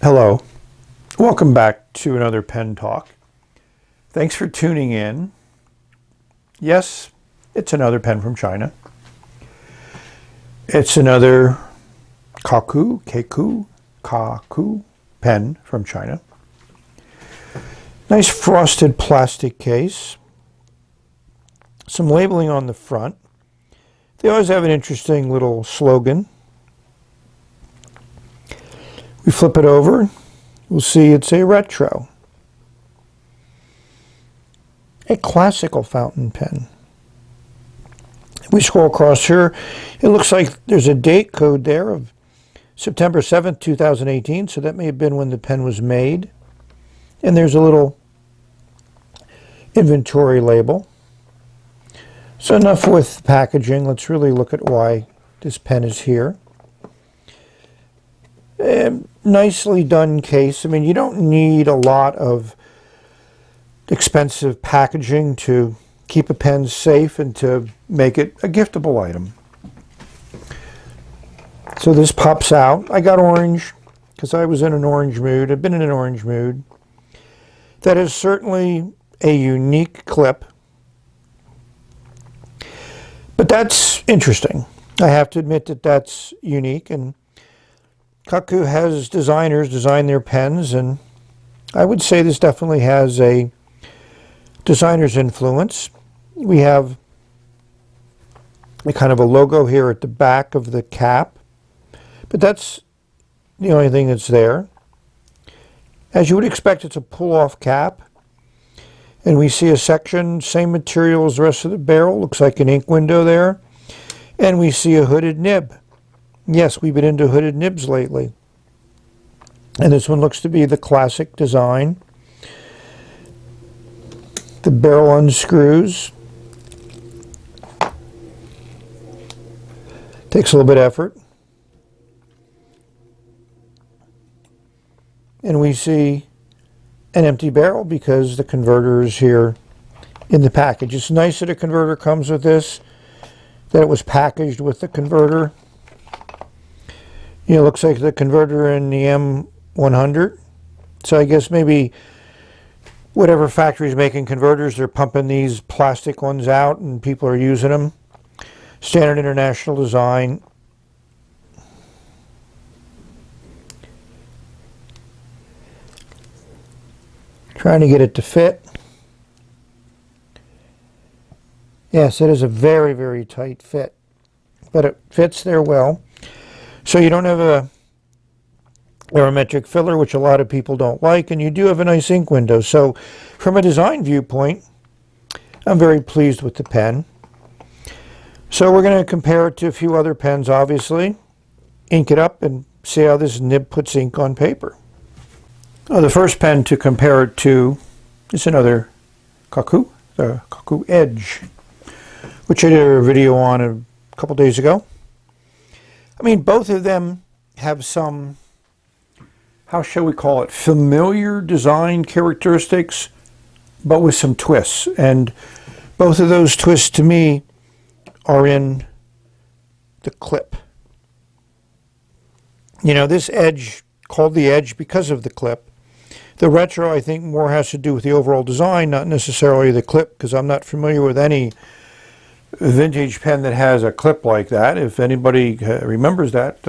Hello, welcome back to another pen talk. Thanks for tuning in. Yes, it's another pen from China. It's another Kaco pen from China. Nice frosted plastic case. Some labeling on the front. They always have an interesting little slogan. We flip it over, we'll see it's a retro. A classical fountain pen. If we scroll across here, it looks like there's a date code there of September 7th, 2018, so that may have been when the pen was made. And there's a little inventory label. So enough with packaging, let's really look at why this pen is here. Nicely done case. I mean, you don't need a lot of expensive packaging to keep a pen safe and to make it a giftable item. So this pops out. I got orange because I was in an orange mood. I've been in an orange mood. That is certainly a unique clip. But that's interesting. I have to admit that that's unique, and Kaco has designers design their pens, and I would say this definitely has a designer's influence. We have a kind of a logo here at the back of the cap, but that's the only thing that's there. As you would expect, it's a pull-off cap, and we see a section, same material as the rest of the barrel, looks like an ink window there, and we see a hooded nib. Yes, we've been into hooded nibs lately. And this one looks to be the classic design. The barrel unscrews. Takes a little bit of effort. And we see an empty barrel because the converter is here in the package. It's nice that a converter comes with this, that it was packaged with the converter. You know, it looks like the converter in the M100. So I guess maybe whatever factory is making converters, they're pumping these plastic ones out and people are using them. Standard international design. Trying to get it to fit. Yes, it is a very, very tight fit, but it fits there well. So you don't have a aerometric filler, which a lot of people don't like, and you do have a nice ink window. So from a design viewpoint, I'm very pleased with the pen. So we're going to compare it to a few other pens, obviously, ink it up, and see how this nib puts ink on paper. The first pen to compare it to is another Kaco, the Kaco Edge, which I did a video on a couple days ago. I mean, both of them have some, how shall we call it, familiar design characteristics, but with some twists. And both of those twists, to me, are in the clip. You know, this Edge, called the Edge because of the clip. The retro, I think, more has to do with the overall design, not necessarily the clip, because I'm not familiar with any vintage pen that has a clip like that. If anybody remembers that,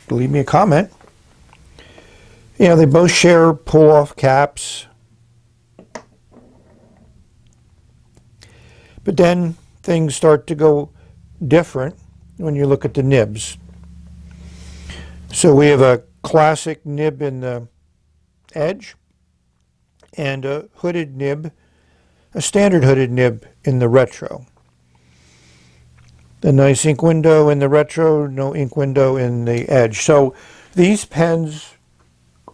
leave me a comment. You know, they both share pull-off caps. But then things start to go different when you look at the nibs. So we have a classic nib in the Edge and a hooded nib, a standard hooded nib in the retro. The nice ink window in the retro, no ink window in the Edge. So these pens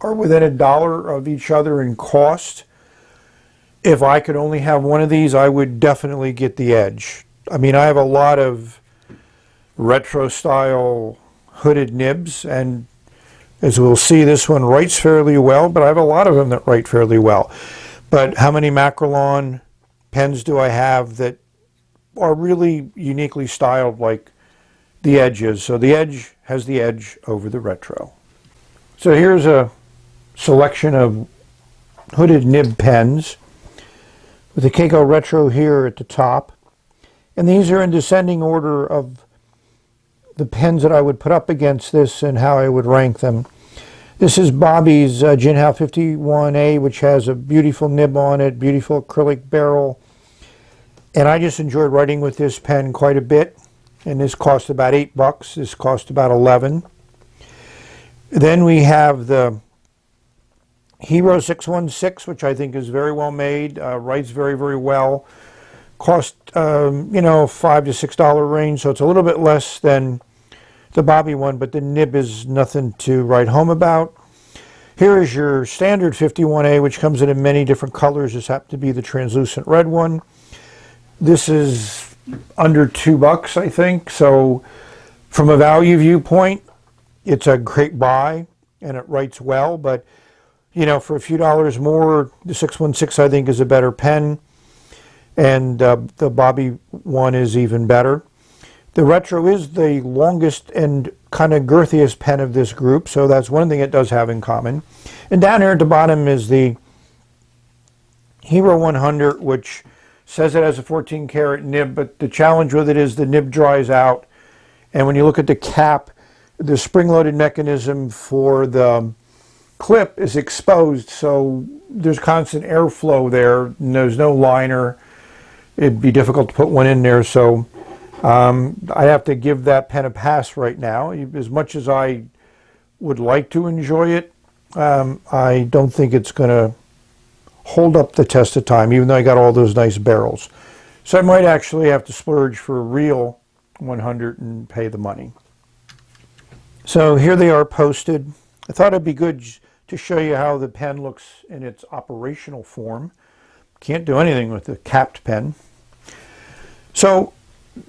are within $1 of each other in cost. If I could only have one of these, I would definitely get the Edge. I mean, I have a lot of retro style hooded nibs, and as we'll see, this one writes fairly well, but I have a lot of them that write fairly well. But how many Macrolon pens do I have that are really uniquely styled like the Edge is? So the Edge has the edge over the retro. So here's a selection of hooded nib pens with the Kaco Retro here at the top. And these are in descending order of the pens that I would put up against this and how I would rank them. This is Bobby's Jinhao 51A, which has a beautiful nib on it, beautiful acrylic barrel. And I just enjoyed writing with this pen quite a bit. And this cost about $8. This cost about $11. Then we have the Hero 616, which I think is very well made, writes very, very well. Cost, $5 to $6 range, so it's a little bit less than the Bobby one, but the nib is nothing to write home about. Here is your standard 51A, which comes in many different colors. This happens to be the translucent red one. This is under $2, I think, so from a value viewpoint, it's a great buy, and it writes well, but for a few dollars more, the 616 I think is a better pen, and the Bobby one is even better. The Retro is the longest and kind of girthiest pen of this group, so that's one thing it does have in common. And down here at the bottom is the Hero 100, which says it has a 14 karat nib, but the challenge with it is the nib dries out, and when you look at the cap, the spring-loaded mechanism for the clip is exposed, so there's constant airflow there, and there's no liner. It'd be difficult to put one in there, so I have to give that pen a pass right now. As much as I would like to enjoy it, I don't think it's going to hold up the test of time, even though I got all those nice barrels. So I might actually have to splurge for a real 100 and pay the money. So here they are posted. I thought it'd be good to show you how the pen looks in its operational form. Can't do anything with the capped pen. So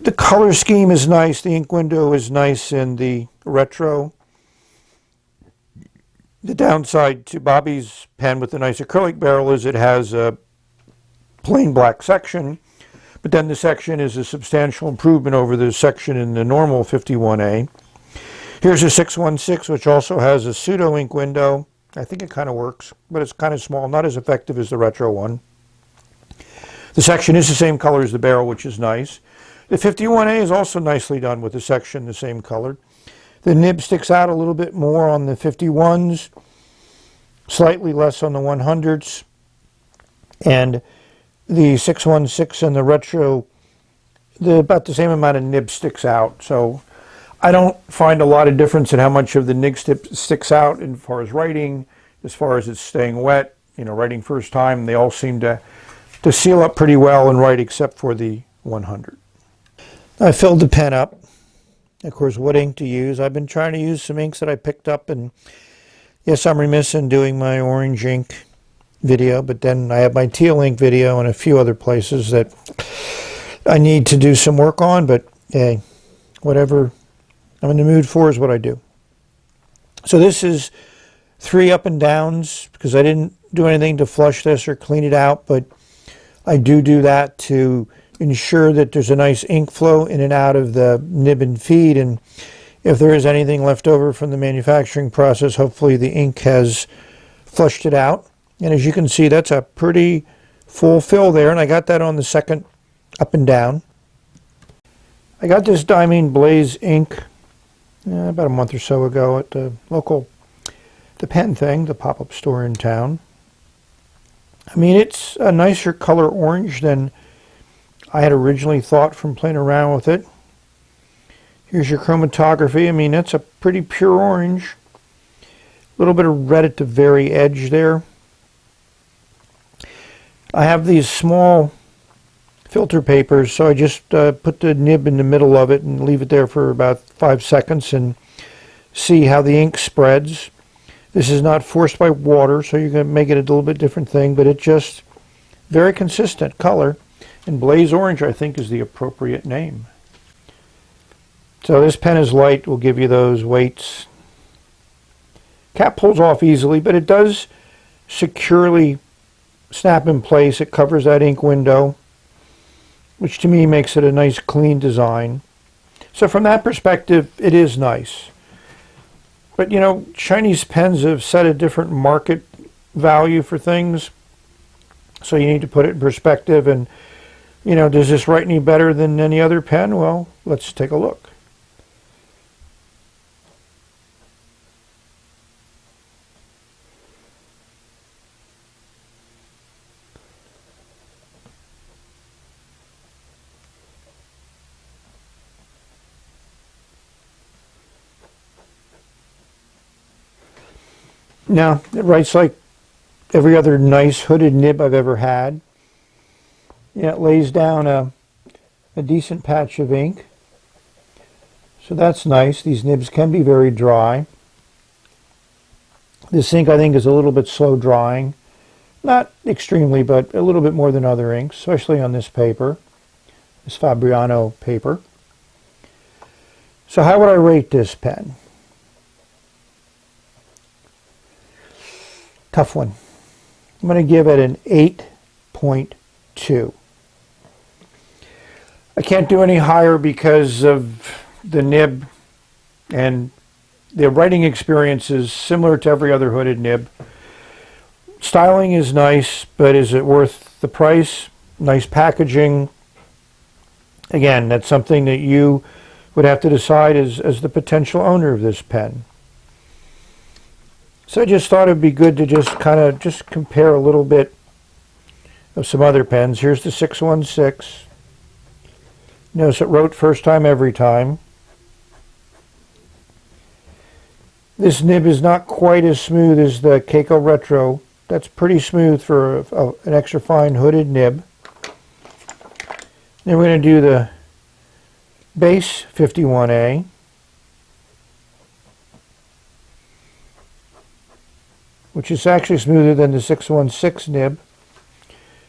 the color scheme is nice. The ink window is nice in the Retro. The downside to Bobby's pen with the nice acrylic barrel is it has a plain black section, but then the section is a substantial improvement over the section in the normal 51A. Here's a 616, which also has a pseudo ink window. I think it kind of works, but it's kind of small, not as effective as the Retro one. The section is the same color as the barrel, which is nice. The 51A is also nicely done with the section the same color. The nib sticks out a little bit more on the 51s, slightly less on the 100s, and the 616 and the Retro, about the same amount of nib sticks out. So I don't find a lot of difference in how much of the nib sticks out as far as writing, as far as it's staying wet. Writing first time, they all seem to seal up pretty well and write, except for the 100. I filled the pen up. Of course, what ink to use? I've been trying to use some inks that I picked up, and yes, I'm remiss in doing my orange ink video, but then I have my teal ink video and a few other places that I need to do some work on, but hey, whatever I'm in the mood for is what I do. So this is 3 up and downs, because I didn't do anything to flush this or clean it out, but I do that to ensure that there's a nice ink flow in and out of the nib and feed, and if there is anything left over from the manufacturing process, hopefully the ink has flushed it out. And as you can see, that's a pretty full fill there, and I got that on the second up and down. I got this Diamond Blaze ink about a month or so ago at the local, the pen thing, the pop-up store in town. I mean, it's a nicer color orange than I had originally thought from playing around with it. Here's your chromatography. I mean, that's a pretty pure orange. A little bit of red at the very edge there. I have these small filter papers, so I just put the nib in the middle of it and leave it there for about 5 seconds and see how the ink spreads. This is not forced by water, so you're going to make it a little bit different thing, but it's just very consistent color. And Blaze Orange, I think, is the appropriate name. So this pen is light, will give you those weights. Cap pulls off easily, but it does securely snap in place. It covers that ink window, which to me makes it a nice clean design. So from that perspective, it is nice. But, you know, Chinese pens have set a different market value for things. So you need to put it in perspective. And, you know, does this write any better than any other pen? Well, let's take a look. Now, it writes like every other nice hooded nib I've ever had. Yeah, it lays down a decent patch of ink. So that's nice. These nibs can be very dry. This ink, I think, is a little bit slow drying. Not extremely, but a little bit more than other inks, especially on this paper, this Fabriano paper. So how would I rate this pen? Tough one. I'm going to give it an 8.2. I can't do any higher because of the nib, and the writing experience is similar to every other hooded nib. Styling is nice, but is it worth the price? Nice packaging. Again, that's something that you would have to decide as the potential owner of this pen. So I just thought it'd be good to just kind of compare a little bit of some other pens. Here's the 616. Notice it wrote first time every time. This nib is not quite as smooth as the Kaco Retro. That's pretty smooth for an extra fine hooded nib. Then we're going to do the base 51A. Which is actually smoother than the 616 nib,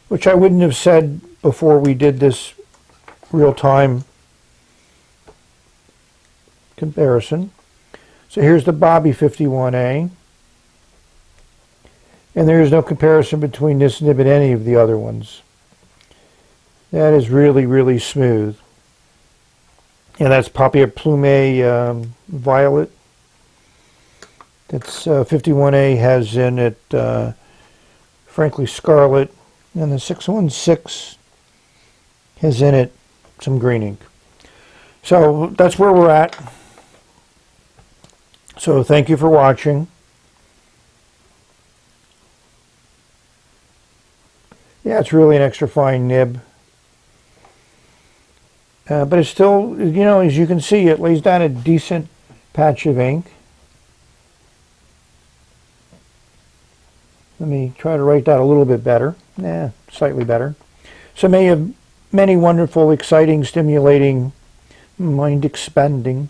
which I wouldn't have said before we did this real-time comparison. So here's the Bobby 51A, and there is no comparison between this nib and any of the other ones. That is really, really smooth. And that's Papier Plume Violet. It's 51A has in it, frankly, Scarlet, and the 616 has in it some green ink. So that's where we're at. So thank you for watching. Yeah, it's really an extra fine nib. But it's still, you know, as you can see, it lays down a decent patch of ink. Let me try to write that a little bit better. Slightly better. So may you have many wonderful, exciting, stimulating, mind-expanding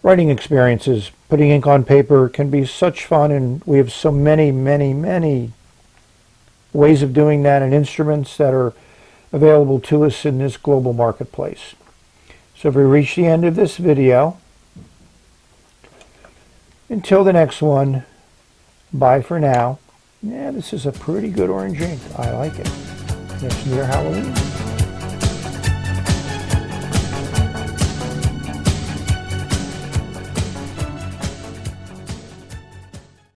writing experiences. Putting ink on paper can be such fun, and we have so many, many, many ways of doing that and instruments that are available to us in this global marketplace. So if we reach the end of this video, until the next one, bye for now. Yeah, this is a pretty good orange ink. I like it. It's near Halloween.